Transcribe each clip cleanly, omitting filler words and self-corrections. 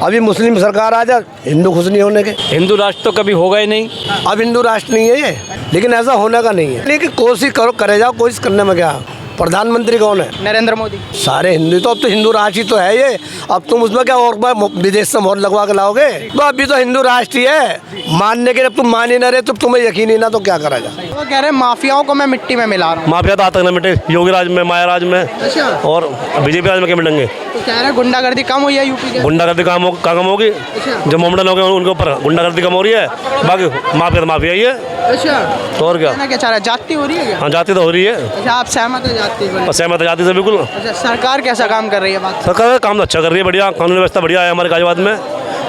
अभी मुस्लिम सरकार आ जा, हिंदू खुश नहीं होने के। हिंदू राष्ट्र तो कभी होगा ही नहीं। अब हिंदू राष्ट्र नहीं है ये, लेकिन ऐसा होने का नहीं है। लेकिन कोशिश करो, करे जाओ, कोशिश करने में क्या। प्रधानमंत्री कौन है? नरेंद्र मोदी। सारे हिंदू, तो अब तो हिंदू राष्ट्र ही तो है ये। अब तुम उसमें क्या और विदेश से मोहर लगवा के लाओगे? तो अभी तो हिंदू राष्ट्र ही है, मानने के जब तुम मान ही ना रहे, तो तुम्हें यकीन ही ना, तो क्या करा जाए। वो कह रहे हैं माफियाओं को मैं मिट्टी में मिला रहा हूँ। माफिया तो आज तक न मिटे, योगी राज में, माया राज में अच्छा। और बीजेपी राज में क्या मिलेंगे। तो कह रहे हैं गुंडागर्दी कम हुई है यूपी के। गुंडागर्दी कम होगी। जो मोमडन हो गए उनके ऊपर गुंडागर्दी कम हो रही है, बाकी माफिया तो माफिया ही है। अच्छा, तो और क्या चाह रहा है, जाति हो रही है क्या? हाँ, जाति तो हो रही है। अच्छा, आप सहमत है जाति को? सहमत है जाति से बिल्कुल। अच्छा, सरकार कैसा काम कर रही है? बात सरकार काम तो अच्छा कर रही है, बढ़िया कानून व्यवस्था बढ़िया है, हमारे गाजियाबाद में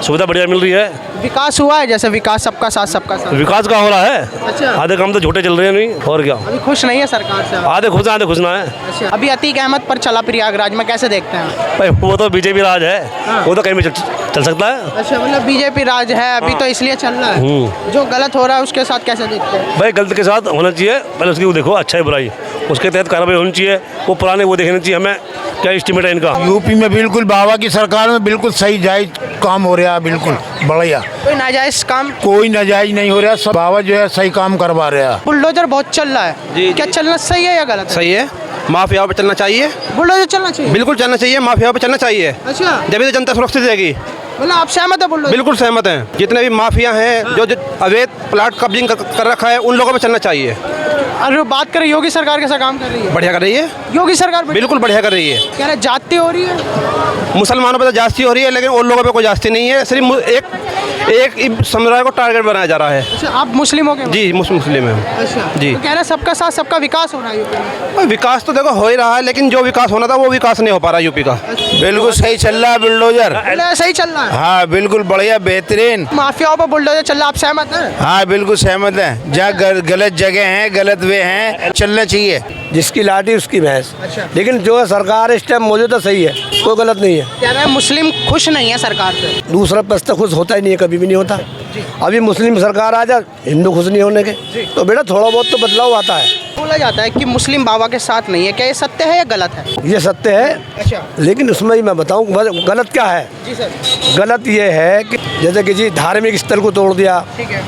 सुविधा बढ़िया मिल रही है। विकास हुआ है, जैसे विकास सबका साथ सबका साथ। विकास कहाँ हो रहा है? अच्छा। आधे काम तो झूठे चल रहे हैं नहीं, और क्या। अभी खुश नहीं है सरकार से? आधे खुश हैं, आधे खुश ना है। अच्छा, अभी अतीक अहमद पर चला प्रयागराज में, कैसे देखते हैं? भाई वो तो बीजेपी राज है, वो तो कहीं भी चल सकता है। अच्छा, मतलब बीजेपी राज है अभी, तो इसलिए चल रहा है। जो गलत हो रहा है उसके साथ कैसे देखते हैं? भाई गलत के साथ होना चाहिए, पहले उसकी वो देखो अच्छा है बुराई, उसके तहत कार्रवाई होनी चाहिए। वो पुराने वो देखना चाहिए हमें, क्या एस्टीमेट है इनका। यूपी में बिल्कुल बाबा की सरकार में बिल्कुल सही जायज काम हो रहा है, बिल्कुल बढ़िया। कोई नाजायज काम? कोई नाजायज नहीं हो रहा, सब बाबा जो है सही काम करवा रहा है। बुलडोजर बहुत चल रहा है, क्या चलना सही है या गलत है? सही है, माफिया पे चलना चाहिए। बुलडोजर चलना चाहिए? बिल्कुल चलना चाहिए, माफिया पे चलना चाहिए। अच्छा, जब तो जनता सुरक्षित रहेगी। मतलब आप सहमत है बुलडोजर? बिल्कुल सहमत हैं। जितने भी माफिया हैं, जो अवैध प्लाट कब्जिंग कर रखा है, उन लोगों पे चलना चाहिए। अरे बात करें योगी सरकार कैसा काम कर रही है? बढ़िया कर रही है, योगी सरकार बिल्कुल बढ़िया कर रही है। कह रहे जाति हो रही है? मुसलमानों पे तो जास्ती हो रही है, लेकिन उन लोगों पे कोई जास्ती नहीं है। सिर्फ एक समुदाय को टारगेट बनाया जा रहा है। अच्छा, आप मुस्लिम हो गए? जी, मुस्लिम है। अच्छा जी। तो कह रहे हैं सबका साथ सबका विकास हो रहा है यूपी में। और विकास तो देखो हो ही रहा है, लेकिन जो विकास होना था वो विकास नहीं हो पा रहा यूपी का। बिल्कुल सही चल रहा है बुलडोजर। सही चल रहा है? हाँ बिल्कुल बढ़िया बेहतरीन। माफियाओं पर बुलडोजर चल रहा है, आप सहमत हैं? हाँ बिल्कुल सहमत है। जहाँ गलत जगह है, गलत वे हैं, चलना चाहिए। जिसकी लाठी उसकी भैंस। अच्छा। लेकिन जो है सरकार इस टाइम मौजूद तो सही है, कोई गलत नहीं है। कह रहे हैं मुस्लिम खुश नहीं है सरकार से। दूसरा पक्ष तो खुश होता ही नहीं है, कभी भी नहीं होता। अभी मुस्लिम सरकार आ जा, हिंदू खुश नहीं होने के। तो बेटा थोड़ा बहुत तो बदलाव आता है। बोला जाता है कि मुस्लिम बाबा के साथ नहीं है, क्या ये सत्य है या गलत है? ये सत्य है। अच्छा। लेकिन उसमें ही मैं बताऊं गलत क्या है। जी सर। गलत ये है कि जैसे किसी धार्मिक स्थल को तोड़ दिया, ठीक है।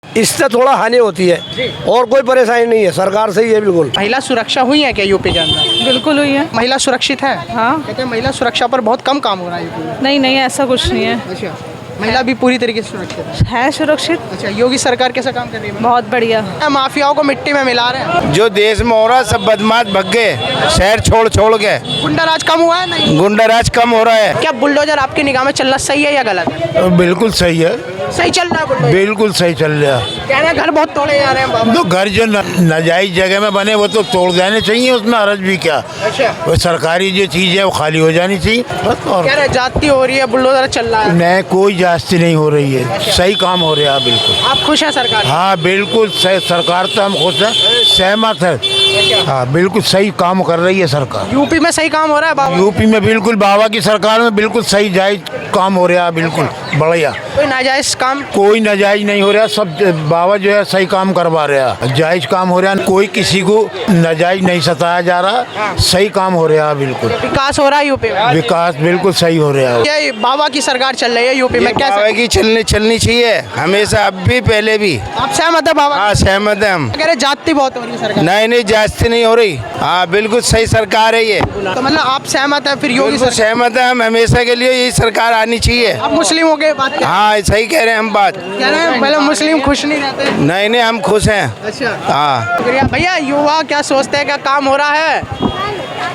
इससे थोड़ा हानि होती है, और कोई परेशानी नहीं है। सरकार सही है बिल्कुल। महिला सुरक्षा हुई है क्या यूपी के अंदर? बिल्कुल हुई है। महिला सुरक्षित है? हाँ। कहते हैं महिला सुरक्षा पर बहुत कम काम हो रहा है यूपी में। नहीं नहीं, ऐसा कुछ नहीं है। अच्छा, महिला भी पूरी तरीके से सुरक्षित है सुरक्षित। अच्छा, योगी सरकार कैसा काम कर रही है? बहुत बढ़िया। माफियाओं को मिट्टी में मिला रहे हैं। जो देश में हो रहा है सब बदमाश भग गए, शहर छोड़ के। गुंडा राज कम हुआ है? नहीं। गुंडा राज कम हो रहा है। क्या बुलडोजर आपकी निगाह में चलना सही है या गलत है? बिल्कुल सही है, सही चल रहा है बुलडोजर? बिल्कुल सही चल रहा है। कह रहे हैं घर बहुत तोड़े जा रहे हैं बाबा। तो घर जो नाजायज जगह में बने वो तो तोड़ देने चाहिए, उसमें हरज भी क्या। अच्छा। वो सरकारी जो चीज़ है वो खाली हो जानी चाहिए बस। और कह रहे हैं जाति हो रही है, बुलडोजर चल रहा है। नहीं, कोई जास्ती नहीं हो रही है, सही काम हो रहा है बिल्कुल। आप खुश हैं सरकार? हाँ बिल्कुल सही, सरकार तो हम खुश हैं, सहमत है। हाँ बिल्कुल सही काम कर रही है सरकार। यूपी में सही काम हो रहा है बाबा? यूपी में बिल्कुल बाबा की सरकार में बिल्कुल सही जायज काम हो रहा है, बिल्कुल बढ़िया। कोई नाजायज काम? कोई नाजायज नहीं हो रहा, सब बाबा जो है सही काम करवा रहा है, जायज काम हो रहा है। कोई किसी को नाजायज नहीं सताया जा रहा, सही काम हो रहा है बिल्कुल। विकास हो रहा है यूपी में? विकास बिल्कुल सही हो रहा है। ये बाबा की सरकार चल रही है यूपी में, क्या बाबा की चलनी चाहिए हमेशा, अब भी पहले भी। आप सहमत है बाबा? हाँ सहमत है हम। कह रहे जाति बहुत हो रही है सरकार? नहीं जास्ती नहीं हो रही। हाँ बिल्कुल सही सरकार है ये। तो मतलब आप सहमत है फिर योगी बिल्कुल सरकार? सहमत है हम, हमेशा के लिए यही सरकार आनी चाहिए। आप मुस्लिम हो गए बात? हाँ सही कह रहे हैं हम बात। कह रहे हैं पहले मुस्लिम खुश नहीं रहते? नहीं हम खुश हैं। अच्छा। हाँ शुक्रिया भैया। युवा क्या सोचते हैं, क्या काम हो रहा है?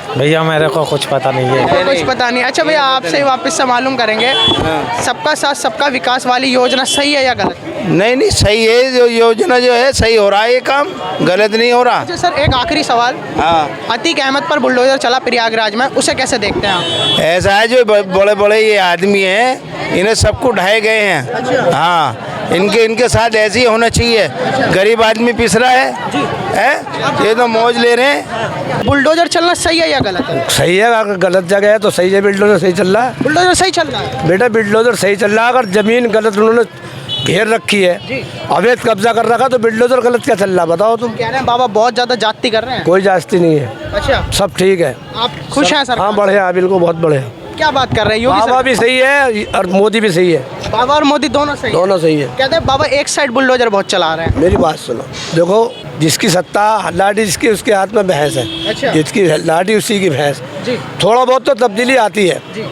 भैया मेरे को कुछ पता नहीं है। कुछ पता नहीं। अच्छा भैया, आपसे वापस से मालूम करेंगे, सबका साथ सबका विकास वाली योजना सही है या गलत? नहीं सही है, जो योजना जो है सही हो रहा है, ये काम गलत नहीं हो रहा। अच्छा सर, एक आखिरी सवाल। हाँ अतीक अहमद पर बुलडोजर चला प्रयागराज में, उसे कैसे देखते हैं आप? ऐसा है, जो बड़े बड़े ये आदमी हैं, इन्हें सबको ढाए गए हैं। हाँ इनके साथ ऐसे ही होना चाहिए। गरीब आदमी पिस रहा है, ये तो मौज ले रहे हैं। बुलडोजर चलना सही है या गलत है? सही है, अगर गलत जगह है तो सही है। बिल्डोजर सही चल रहा है। बुलडोजर सही चल रहा है बेटा, बिल्डोजर सही चल रहा है। अगर जमीन गलत उन्होंने घेर रखी है, अवैध कब्जा कर रखा, तो बिल्डोजर गलत क्या चल रहा, बताओ तुम। कह रहे हैं बाबा बहुत ज्यादा जाति कर रहे हैं? कोई जास्ती नहीं है, अच्छा, सब ठीक है। आप खुश हैं सर? हाँ बढ़िया, बिल्कुल बहुत बढ़िया। क्या बात कर रहे हैं योगी बाबा भी सही है और मोदी भी सही है, बाबा और मोदी दोनों सही हैं। दोनों सही है। कहते हैं बाबा एक साइड बुलडोजर बहुत चला रहे हैं। मेरी बात सुनो, देखो जिसकी सत्ता लाठी जिसकी उसके हाथ में भैंस है, अच्छा। जिसकी लाठी उसी की भैंस। जी। थोड़ा बहुत तो तब्दीली आती है, जी।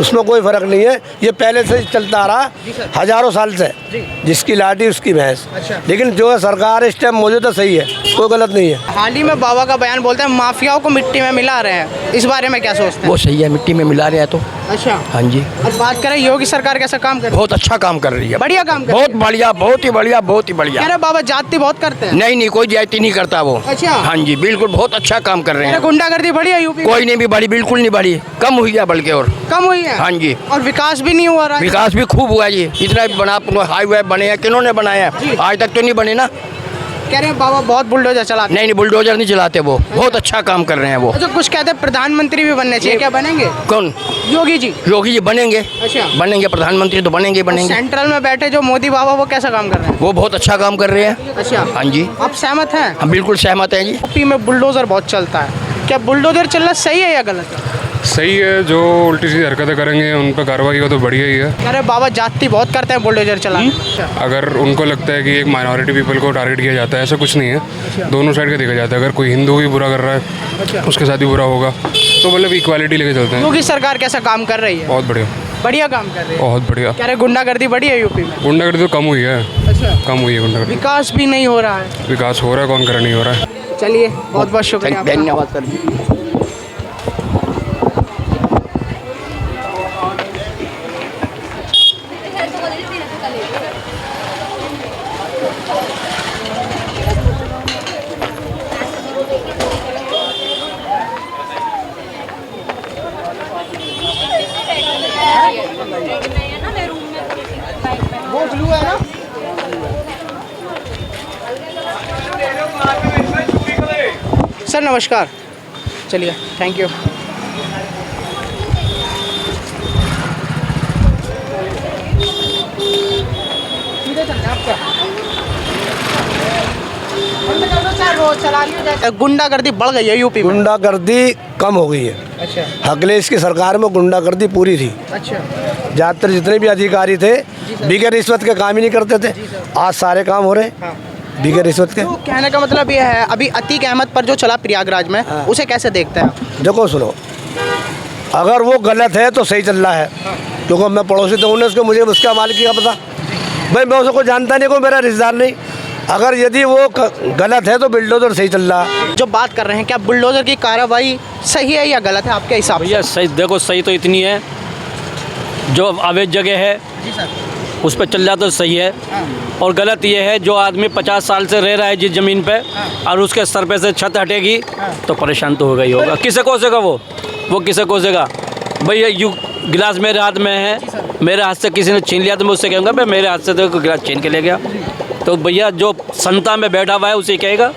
उसमें कोई फर्क नहीं है, ये पहले से चलता आ रहा जी सर। हजारों साल से, जी। जिसकी लाठी उसकी भैंस। अच्छा। लेकिन जो है सरकार इस टाइम मौजूद है सही है, कोई गलत नहीं है। हाल ही में बाबा का बयान बोलते हैं माफियाओं को मिट्टी में मिला रहे हैं, इस बारे में क्या सोचते हैं? वो सही है, मिट्टी में मिला रहे हैं तो। अच्छा। हाँ जी, और बात करें योगी सरकार कैसा काम कर रही है? बहुत अच्छा काम कर रही है, बढ़िया काम कर रही बहुत बढ़िया, बहुत ही बढ़िया, बहुत ही कह बढ़िया। रहे बाबा जाति बहुत करते हैं। नहीं नहीं, कोई ज्यादती नहीं करता वो। अच्छा। हाँ जी, बिल्कुल बहुत अच्छा काम कर रहे कह रहे हैं। गुंडागर्दी बढ़ी है यूपी में? कोई नहीं भी बढ़ी, बिल्कुल नहीं बढ़ी, कम हुई है बल्कि और। कम हुई है। हाँ जी। और विकास भी नहीं हुआ रहा है। विकास भी खूब हुआ जी, इतना बना हाईवे बने हैं, किन्होंने बनाया है? आज तक तो नहीं बने ना। कह रहे हैं बाबा बहुत बुलडोजर चलाते हैं। नहीं नहीं, बुलडोजर नहीं चलाते वो, बहुत अच्छा काम कर रहे हैं वो। अच्छा, कुछ कहते हैं प्रधानमंत्री भी बनने चाहिए, क्या बनेंगे? कौन? योगी जी। योगी जी बनेंगे। अच्छा। बनेंगे, प्रधानमंत्री तो बनेंगे बनेंगे। सेंट्रल में बैठे जो मोदी बाबा वो कैसा काम कर रहे हैं? वो बहुत अच्छा काम कर रहे हैं। अच्छा। हाँ जी, आप सहमत हैं? हम बिल्कुल सहमत हैं जी। यूपी में बुलडोजर बहुत चलता है, क्या बुलडोजर चलना सही है या गलत है? सही है, जो उल्टी सीधी हरकतें करेंगे उन पर कार्रवाई हो तो बढ़िया ही है। कह रहे बाबा जाति बहुत करते हैं बुलडोजर चलाने। अच्छा। अगर उनको लगता है कि एक माइनॉरिटी पीपल को टारगेट किया जाता है, ऐसा कुछ नहीं है, दोनों साइड का देखा जाता है। अगर कोई हिंदू भी बुरा कर रहा है उसके साथ भी बुरा होगा, तो मतलब इक्वालिटी लेके चलते हैं। योगी सरकार कैसा काम कर रही है? बहुत बढ़िया, बढ़िया काम कर रही है। बहुत बढ़िया। कह रहे गुंडागर्दी बढ़ी है यूपी में? गुंडागर्दी तो कम हुई है, अच्छा। कम हुई है गुंडागर्दी। विकास भी नहीं हो रहा है। विकास हो रहा है, कौन करे नहीं हो रहा है। चलिए, बहुत बहुत शुक्रिया आपका। धन्यवाद सर। वो ब्लू है ना? सर नमस्कार। चलिए, थैंक यू। गुंडागर्दी बढ़ गई है यूपी में। गुंडागर्दी कम हो गई है। अच्छा। अखिलेश की सरकार में गुंडागर्दी पूरी थी। अच्छा। ज़्यादातर जितने भी अधिकारी थे बिगर रिश्वत के काम ही नहीं करते थे, आज सारे काम हो रहे हैं बिगर रिश्वत के। तो कहने का मतलब ये है, अभी अतीक अहमद पर जो चला प्रयागराज में, उसे कैसे देखते हैं आप? देखो सुनो, अगर वो गलत है तो सही चल रहा है, क्योंकि मैं पड़ोसी तो उन्हें उसको मुझे उसका मालिक का पता, भाई मैं उसको जानता नहीं, कोई मेरा रिश्तेदार नहीं। अगर यदि वो गलत है तो बुलडोजर सही चल रहा है। जो बात कर रहे हैं, क्या बुलडोजर की कार्रवाई सही है या गलत है आपके हिसाब से? भैया सही, देखो सही तो इतनी है, जो अवैध जगह है जी सर। उस पर चल जाता तो सही है, और गलत ये है जो आदमी 50 साल से रह रहा है जिस ज़मीन पे और उसके सर पे से छत हटेगी तो परेशान तो होगा ही होगा। किसे कोसेगा वो किसे कोसेगा? भैया यू गिलास मेरे हाथ में है, मेरे हाथ से किसी ने छीन लिया तो मैं उससे कहूँगा भाई मेरे हाथ से तो गिलास छीन के ले गया। तो भैया जो संता में बैठा हुआ है उसे कहेगा।